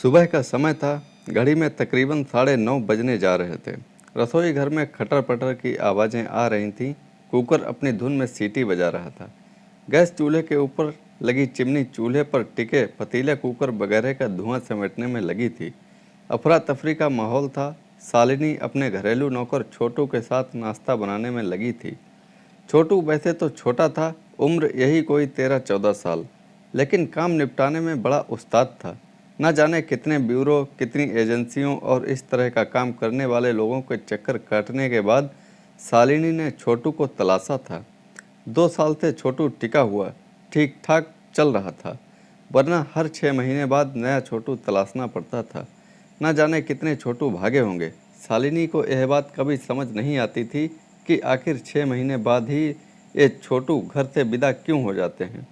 सुबह का समय था। घड़ी में तकरीबन 9:30 बजने जा रहे थे। रसोई घर में खटर पटर की आवाज़ें आ रही थीं। कुकर अपनी धुन में सीटी बजा रहा था। गैस चूल्हे के ऊपर लगी चिमनी चूल्हे पर टिके पतीले कुकर वगैरह का धुआं समेटने में लगी थी। अफरा तफरी का माहौल था। शालिनी अपने घरेलू नौकर छोटू के साथ नाश्ता बनाने में लगी थी। छोटू वैसे तो छोटा था, उम्र यही कोई 13-14 साल, लेकिन काम निपटाने में बड़ा उस्ताद था। न जाने कितने ब्यूरो, कितनी एजेंसियों और इस तरह का काम करने वाले लोगों के चक्कर काटने के बाद शालिनी ने छोटू को तलाशा था। 2 साल से छोटू टिका हुआ ठीक ठाक चल रहा था, वरना हर 6 महीने बाद नया छोटू तलाशना पड़ता था। न जाने कितने छोटू भागे होंगे। शालिनी को यह बात कभी समझ नहीं आती थी कि आखिर 6 महीने बाद ही ये छोटू घर से विदा क्यों हो जाते हैं।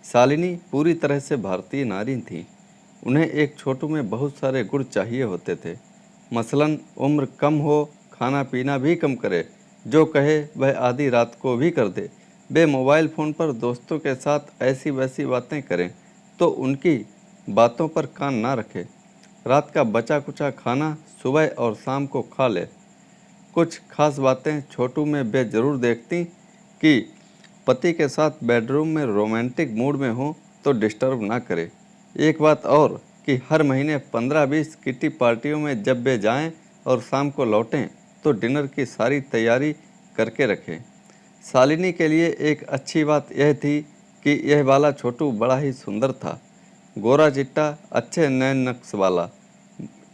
शालिनी पूरी तरह से भारतीय नारी थी। उन्हें एक छोटू में बहुत सारे गुण चाहिए होते थे। मसलन उम्र कम हो, खाना पीना भी कम करे, जो कहे वह आधी रात को भी कर दे, वे मोबाइल फ़ोन पर दोस्तों के साथ ऐसी वैसी बातें करें तो उनकी बातों पर कान ना रखे, रात का बचा कुचा खाना सुबह और शाम को खा ले। कुछ खास बातें छोटू में वे ज़रूर देखती कि पति के साथ बेडरूम में रोमांटिक मूड में हो तो डिस्टर्ब ना करे। एक बात और कि हर महीने 15-20 किटी पार्टियों में जब वे जाएं और शाम को लौटें तो डिनर की सारी तैयारी करके रखें। शालिनी के लिए एक अच्छी बात यह थी कि यह वाला छोटू बड़ा ही सुंदर था, गोरा चिट्टा, अच्छे नैन नक्श वाला।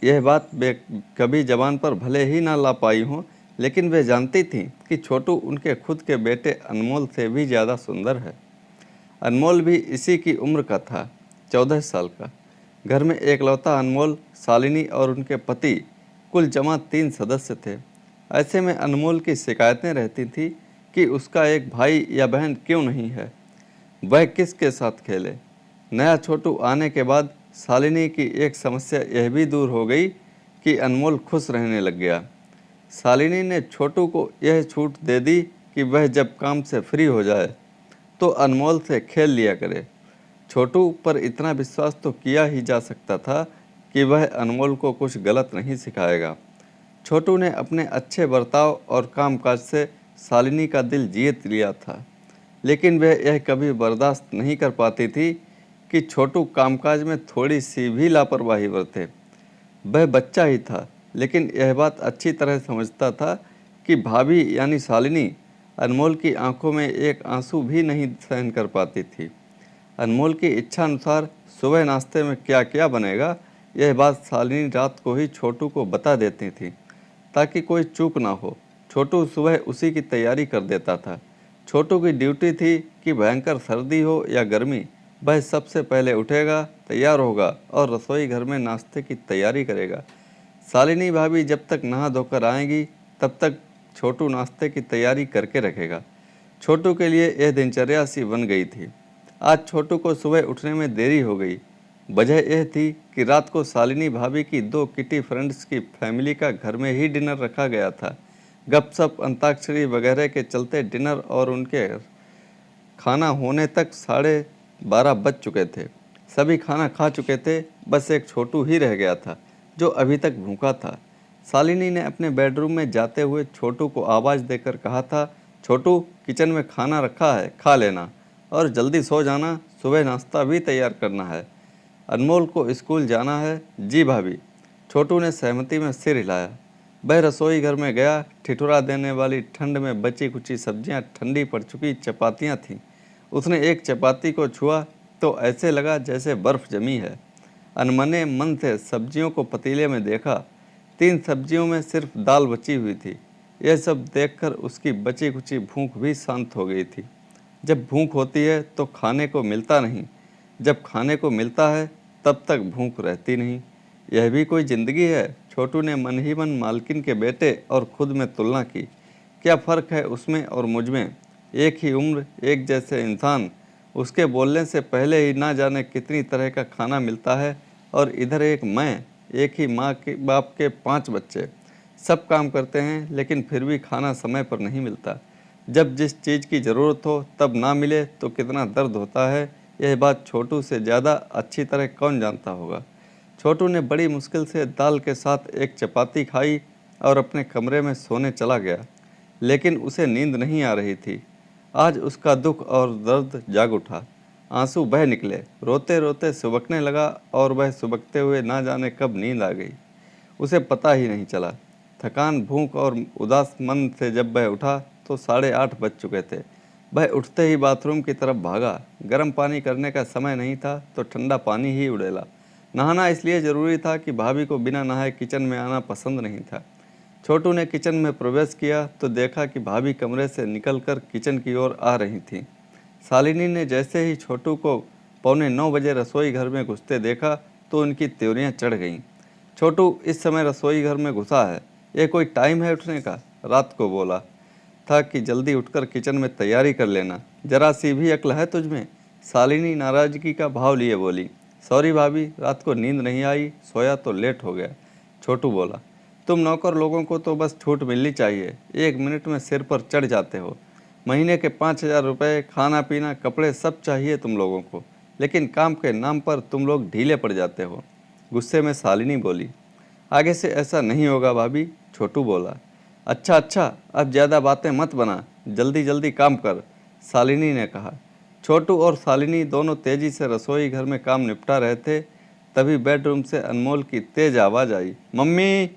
यह बात वे कभी जबान पर भले ही ना ला पाई हों, लेकिन वे जानती थीं कि छोटू उनके खुद के बेटे अनमोल से भी ज़्यादा सुंदर है। अनमोल भी इसी की उम्र का था, 14 साल का। घर में एकलौता अनमोल, शालिनी और उनके पति, कुल जमा 3 सदस्य थे। ऐसे में अनमोल की शिकायतें रहती थी कि उसका एक भाई या बहन क्यों नहीं है, वह किसके साथ खेले। नया छोटू आने के बाद शालिनी की एक समस्या यह भी दूर हो गई कि अनमोल खुश रहने लग गया। शालिनी ने छोटू को यह छूट दे दी कि वह जब काम से फ्री हो जाए तो अनमोल से खेल लिया करे। छोटू पर इतना विश्वास तो किया ही जा सकता था कि वह अनमोल को कुछ गलत नहीं सिखाएगा। छोटू ने अपने अच्छे बर्ताव और कामकाज से शालिनी का दिल जीत लिया था, लेकिन वह यह कभी बर्दाश्त नहीं कर पाती थी कि छोटू कामकाज में थोड़ी सी भी लापरवाही बरते। वह बच्चा ही था, लेकिन यह बात अच्छी तरह समझता था कि भाभी यानी शालिनी अनमोल की आंखों में एक आंसू भी नहीं सहन कर पाती थी। अनमोल की इच्छा अनुसार सुबह नाश्ते में क्या क्या बनेगा, यह बात शालिनी रात को ही छोटू को बता देती थी ताकि कोई चूक ना हो। छोटू सुबह उसी की तैयारी कर देता था। छोटू की ड्यूटी थी कि भयंकर सर्दी हो या गर्मी, वह सबसे पहले उठेगा, तैयार होगा और रसोई घर में नाश्ते की तैयारी करेगा। शालिनी भाभी जब तक नहा धोकर आएंगी तब तक छोटू नाश्ते की तैयारी करके रखेगा। छोटू के लिए यह दिनचर्या सी बन गई थी। आज छोटू को सुबह उठने में देरी हो गई। वजह यह थी कि रात को शालिनी भाभी की 2 किटी फ्रेंड्स की फैमिली का घर में ही डिनर रखा गया था। गपशप, अंताक्षरी वगैरह के चलते डिनर और उनके खाना होने तक 12:30 बज चुके थे। सभी खाना खा चुके थे, बस एक छोटू ही रह गया था जो अभी तक भूखा था। शालिनी ने अपने बेडरूम में जाते हुए छोटू को आवाज़ देकर कहा था, छोटू, किचन में खाना रखा है, खा लेना और जल्दी सो जाना, सुबह नाश्ता भी तैयार करना है। अनमोल को स्कूल जाना है। जी भाभी। छोटू ने सहमति में सिर हिलाया। वह रसोई घर में गया। ठिठुरा देने वाली ठंड में बची कुची सब्जियां, ठंडी पड़ चुकी चपातियां थीं। उसने एक चपाती को छुआ तो ऐसे लगा जैसे बर्फ़ जमी है। अनमने मन से सब्जियों को पतीले में देखा। 3 सब्जियों में सिर्फ दाल बची हुई थी। यह सब देखकर उसकी बची कुची भूख भी शांत हो गई थी। जब भूख होती है तो खाने को मिलता नहीं, जब खाने को मिलता है तब तक भूख रहती नहीं। यह भी कोई ज़िंदगी है? छोटू ने मन ही मन मालकिन के बेटे और खुद में तुलना की। क्या फ़र्क है उसमें और मुझ में? एक ही उम्र, एक जैसे इंसान। उसके बोलने से पहले ही ना जाने कितनी तरह का खाना मिलता है, और इधर एक मैं, एक ही माँ के बाप के 5 बच्चे, सब काम करते हैं लेकिन फिर भी खाना समय पर नहीं मिलता। जब जिस चीज़ की ज़रूरत हो तब ना मिले तो कितना दर्द होता है, यह बात छोटू से ज़्यादा अच्छी तरह कौन जानता होगा। छोटू ने बड़ी मुश्किल से दाल के साथ एक चपाती खाई और अपने कमरे में सोने चला गया, लेकिन उसे नींद नहीं आ रही थी। आज उसका दुख और दर्द जाग उठा। आंसू बह निकले, रोते रोते सुबकने लगा और वह सुबकते हुए ना जाने कब नींद आ गई, उसे पता ही नहीं चला। थकान, भूख और उदास मन से जब वह उठा तो 8:30 बज चुके थे। वह उठते ही बाथरूम की तरफ भागा। गर्म पानी करने का समय नहीं था तो ठंडा पानी ही उड़ेला। नहाना इसलिए ज़रूरी था कि भाभी को बिना नहाए किचन में आना पसंद नहीं था। छोटू ने किचन में प्रवेश किया तो देखा कि भाभी कमरे से निकलकर किचन की ओर आ रही थीं। शालिनी ने जैसे ही छोटू को 8:45 बजे रसोई घर में घुसते देखा तो उनकी त्योरियां चढ़ गईं। छोटू इस समय रसोई घर में घुसा है, ये कोई टाइम है उठने का? रात को बोला था कि जल्दी उठकर किचन में तैयारी कर लेना, जरा सी भी अक्ल है तुझमें? शालिनी नाराजगी का भाव लिए बोली। सॉरी भाभी, रात को नींद नहीं आई, सोया तो लेट हो गया। छोटू बोला, तुम नौकर लोगों को तो बस छूट मिलनी चाहिए, 1 मिनट में सिर पर चढ़ जाते हो। महीने के 5,000 रुपये, खाना पीना, कपड़े सब चाहिए तुम लोगों को, लेकिन काम के नाम पर तुम लोग ढीले पड़ जाते हो। गुस्से में शालिनी बोली। आगे से ऐसा नहीं होगा भाभी, छोटू बोला। अच्छा अच्छा, अब ज़्यादा बातें मत बना, जल्दी जल्दी काम कर, शालिनी ने कहा। छोटू और शालिनी दोनों तेजी से रसोई घर में काम निपटा रहे थे। तभी बेडरूम से अनमोल की तेज आवाज़ आई। मम्मी,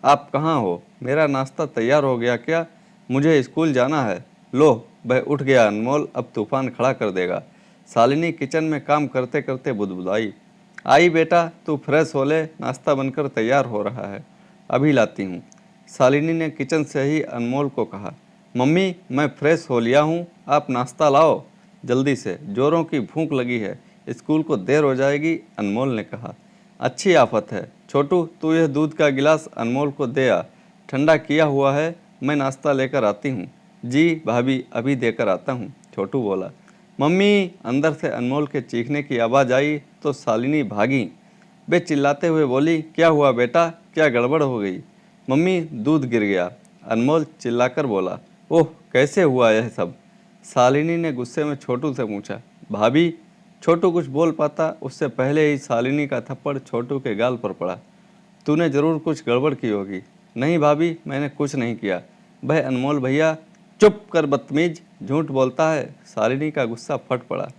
आप कहाँ हो? मेरा नाश्ता तैयार हो गया क्या? मुझे स्कूल जाना है। लो, वह उठ गया अनमोल, अब तूफान खड़ा कर देगा। शालिनी किचन में काम करते करते बुदबुदाई। आई बेटा, तू फ्रेश हो ले, नाश्ता बनकर तैयार हो रहा है, अभी लाती हूँ। शालिनी ने किचन से ही अनमोल को कहा। मम्मी, मैं फ्रेश हो लिया हूँ, आप नाश्ता लाओ जल्दी से, जोरों की भूख लगी है, स्कूल को देर हो जाएगी, अनमोल ने कहा। अच्छी आफत है। छोटू, तू यह दूध का गिलास अनमोल को दे आ, ठंडा किया हुआ है, मैं नाश्ता लेकर आती हूँ। जी भाभी, अभी देकर आता हूँ, छोटू बोला। मम्मी, अंदर से अनमोल के चीखने की आवाज़ आई तो शालिनी भागी। वे चिल्लाते हुए बोली, क्या हुआ बेटा, क्या गड़बड़ हो गई? मम्मी, दूध गिर गया, अनमोल चिल्लाकर बोला। ओह, कैसे हुआ यह सब? शालिनी ने गुस्से में छोटू से पूछा। भाभी, छोटू कुछ बोल पाता उससे पहले ही शालिनी का थप्पड़ छोटू के गाल पर पड़ा। तूने ज़रूर कुछ गड़बड़ की होगी। नहीं भाभी, मैंने कुछ नहीं किया। वह अनमोल भैया, चुप कर बदतमीज, झूठ बोलता है। शालिनी का गुस्सा फट पड़ा।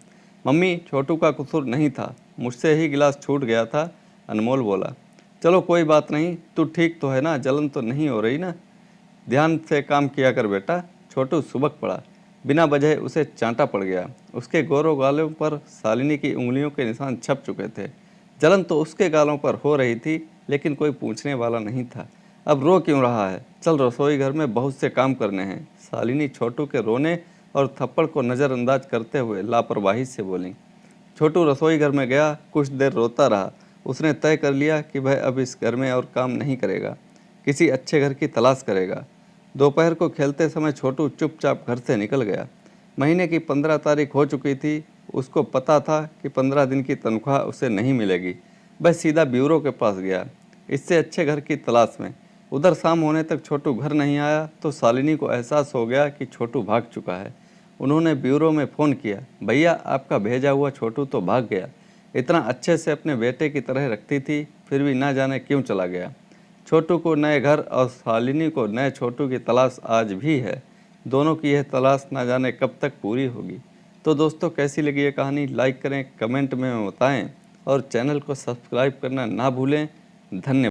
मम्मी, छोटू का कसूर नहीं था, मुझसे ही गिलास छूट गया था, अनमोल बोला। चलो कोई बात नहीं, तू ठीक तो है ना, जलन तो नहीं हो रही ना? ध्यान से काम किया कर बेटा। छोटू सुबक पड़ा। बिना वजह उसे चांटा पड़ गया। उसके गोरों गालों पर शालिनी की उंगलियों के निशान छप चुके थे। जलन तो उसके गालों पर हो रही थी, लेकिन कोई पूछने वाला नहीं था। अब रो क्यों रहा है? चल, रसोई घर में बहुत से काम करने हैं। शालिनी छोटू के रोने और थप्पड़ को नज़रअंदाज करते हुए लापरवाही से बोली। छोटू रसोई घर में गया, कुछ देर रोता रहा। उसने तय कर लिया कि वह अब इस घर में और काम नहीं करेगा, किसी अच्छे घर की तलाश करेगा। दोपहर को खेलते समय छोटू चुपचाप घर से निकल गया। महीने की 15 तारीख हो चुकी थी। उसको पता था कि 15 दिन की तनख्वाह उसे नहीं मिलेगी। वह सीधा ब्यूरो के पास गया, इससे अच्छे घर की तलाश में। उधर शाम होने तक छोटू घर नहीं आया तो शालिनी को एहसास हो गया कि छोटू भाग चुका है। उन्होंने ब्यूरो में फ़ोन किया। भैया, आपका भेजा हुआ छोटू तो भाग गया। इतना अच्छे से अपने बेटे की तरह रखती थी, फिर भी ना जाने क्यों चला गया। छोटू को नए घर और शालिनी को नए छोटू की तलाश आज भी है। दोनों की यह तलाश ना जाने कब तक पूरी होगी। तो दोस्तों, कैसी लगी ये कहानी? लाइक करें, कमेंट में बताएं और चैनल को सब्सक्राइब करना ना भूलें। धन्यवाद।